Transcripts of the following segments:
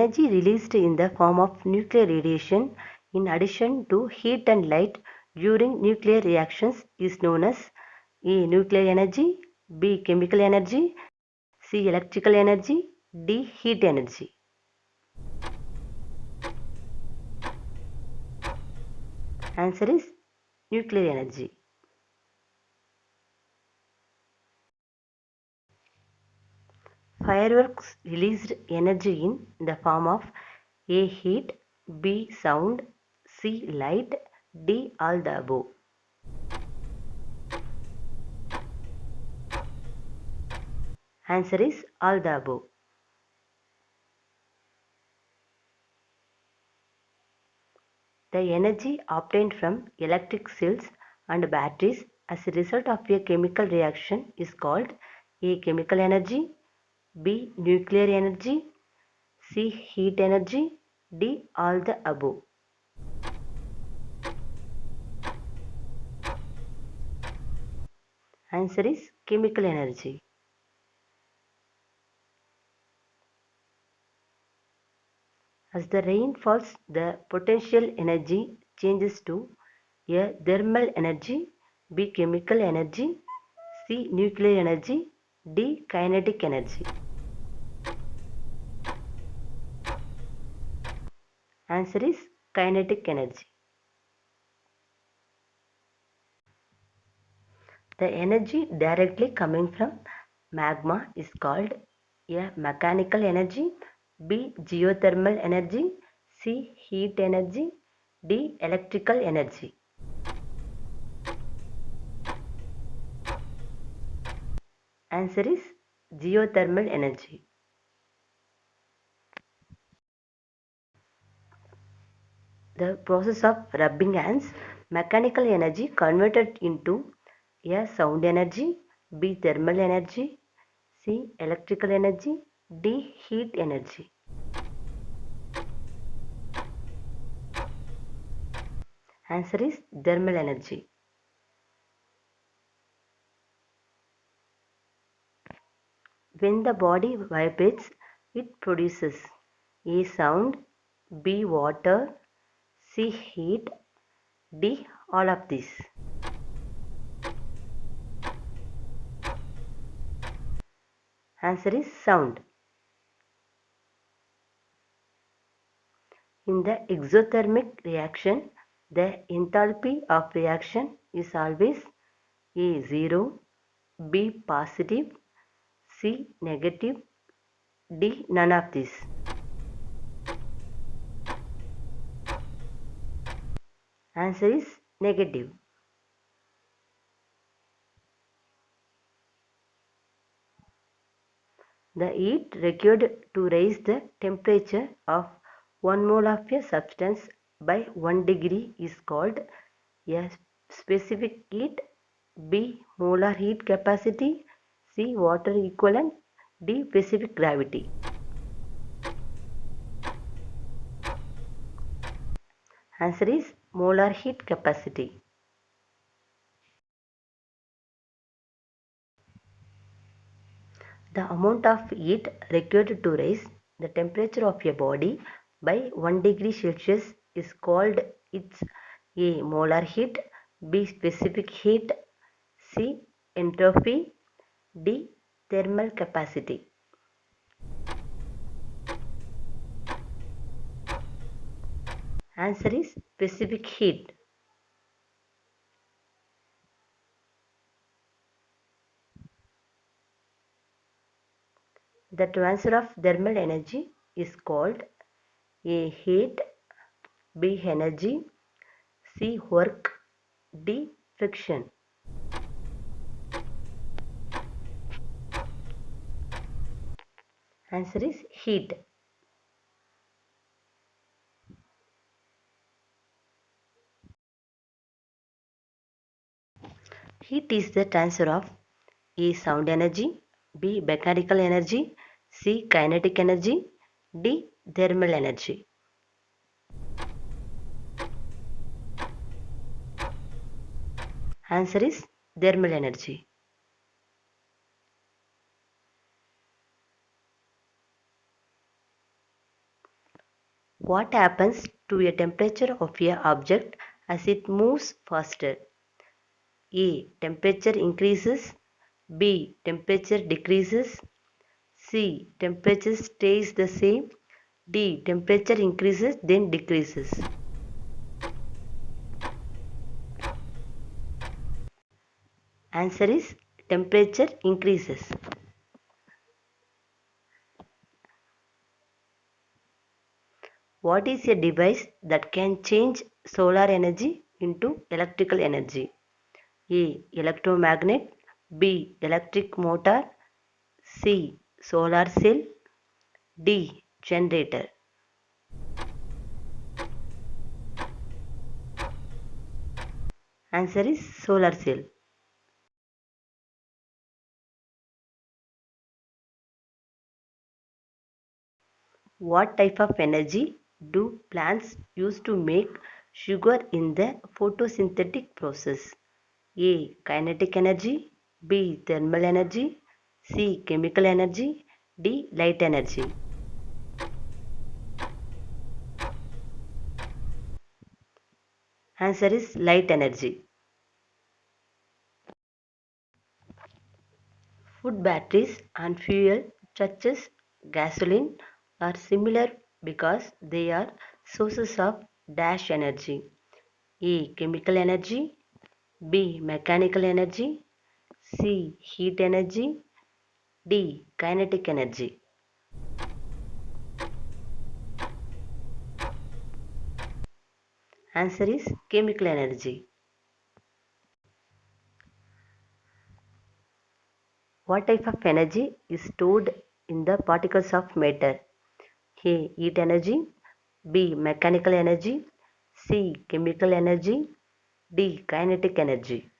energy released in the form of nuclear radiation in addition to heat and light during nuclear reactions is known as A. Nuclear energy, B. Chemical energy, C. Electrical energy, D. Heat energy. Answer is nuclear energy. Fireworks released energy in the form of A. Heat, B. Sound, C. Light, D. All the above. Answer is all the above. The energy obtained from electric cells and batteries as a result of a chemical reaction is called A. Chemical energy, B. Nuclear energy, C. Heat energy, D. All the above. Answer is chemical energy. As the rain falls, the potential energy changes to A. Thermal energy, B. Chemical energy, C. Nuclear energy, D. Kinetic energy. Answer is kinetic energy. The energy directly coming from magma is called A. Mechanical energy, B. Geothermal energy, C. Heat energy, D. Electrical energy. Answer is geothermal energy. The process of rubbing hands, mechanical energy converted into A. Sound energy, B. Thermal energy, C. Electrical energy, D. Heat energy. Answer is thermal energy. When the body vibrates, it produces A. Sound, B. Water, C. Heat, D. All of these. Answer is sound. In the exothermic reaction, the enthalpy of reaction is always A. 0, B. Positive, C. Negative, D. None of these. Answer is negative. The heat required to raise the temperature of 1 mole of a substance by 1 degree is called A. Specific heat, B. Molar heat capacity, C. Water equivalent, D. Specific gravity. Answer is molar heat capacity. The amount of heat required to raise the temperature of a body by 1 degree Celsius is called its A. Molar heat, B. Specific heat, C. Entropy, D. Thermal capacity. Answer is specific heat. The transfer of thermal energy is called A. Heat, B. Energy, C. Work, D. Friction. Answer is heat. Heat is the transfer of A. Sound energy, B. Mechanical energy, C. Kinetic energy, D. Thermal energy. Answer is thermal energy. What happens to a temperature of a object as it moves faster? A. Temperature increases. B. Temperature decreases. C. Temperature stays the same. D. Temperature increases then decreases. Answer is temperature increases. What is a device that can change solar energy into electrical energy? A. Electromagnet. B. Electric motor. C. Solar cell. D. Generator. Answer is solar cell. What type of energy do plants use to make sugar in the photosynthetic process? A. Kinetic energy. B. Thermal energy. C. Chemical energy. D. Light energy. Answer is light energy. Food batteries and fuel such as gasoline are similar because they are sources of dash energy. A. Chemical energy. B. Mechanical energy. C. Heat energy. D. Kinetic energy. Answer is chemical energy. What type of energy is stored in the particles of matter? A. Heat energy. B. Mechanical energy. C. Chemical energy. D. Kinetic energy.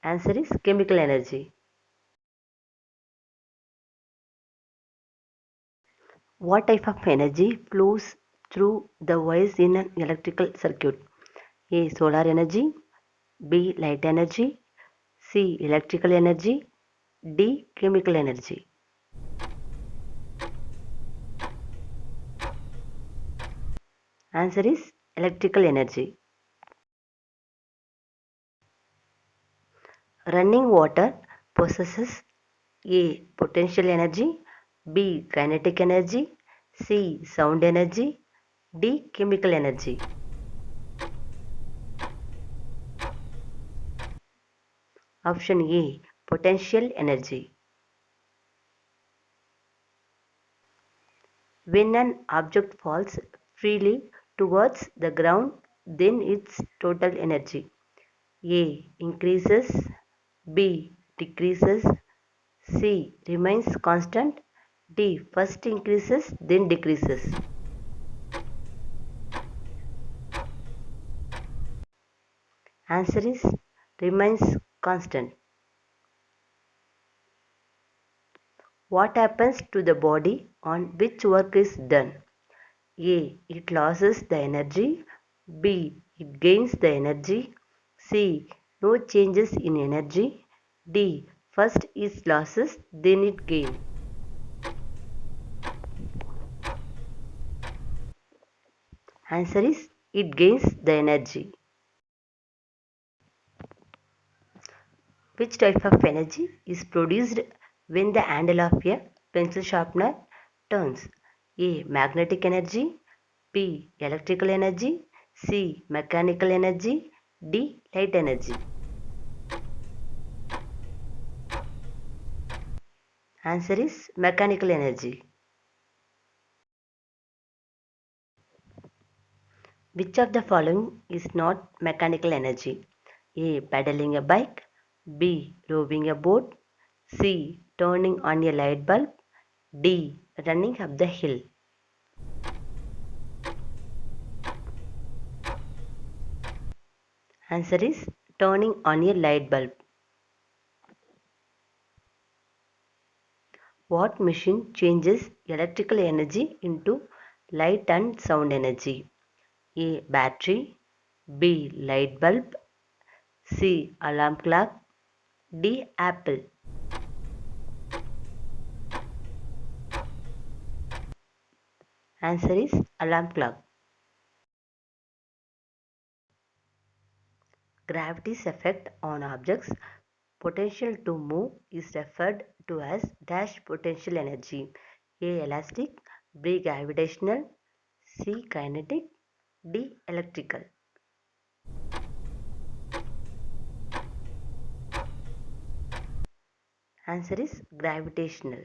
Answer is chemical energy. What type of energy flows through the wires in an electrical circuit? A. Solar energy. B. Light energy. C. Electrical energy. D. Chemical energy. Answer is electrical energy. Running water possesses A. Potential energy. B. Kinetic energy. C. Sound energy. D. Chemical energy. Option A. Potential energy. When an object falls freely towards the ground, then its total energy A. Increases. B. Decreases. C. Remains constant. D. First increases then decreases. Answer is remains constant. What happens to the body on which work is done? A. It loses the energy. B. It gains the energy. C. No changes in energy. D. First it loses, then it gains. Answer is it gains the energy. Which type of energy is produced when the handle of a pencil sharpener turns? A. Magnetic energy. B. Electrical energy. C. Mechanical energy. D. Light energy. Answer is mechanical energy. Which of the following is not mechanical energy? A. Pedaling a bike. B. Rowing a boat. C. Turning on a light bulb. D. Running up the hill. Answer is turning on a light bulb. What machine changes electrical energy into light and sound energy? A. Battery. B. Light bulb. C. Alarm clock. D. Apple. Answer is alarm clock. Gravity's effect on objects. Potential to move is referred to as dash potential energy. A. Elastic, B. Gravitational, C. Kinetic, D. Electrical. Answer is gravitational.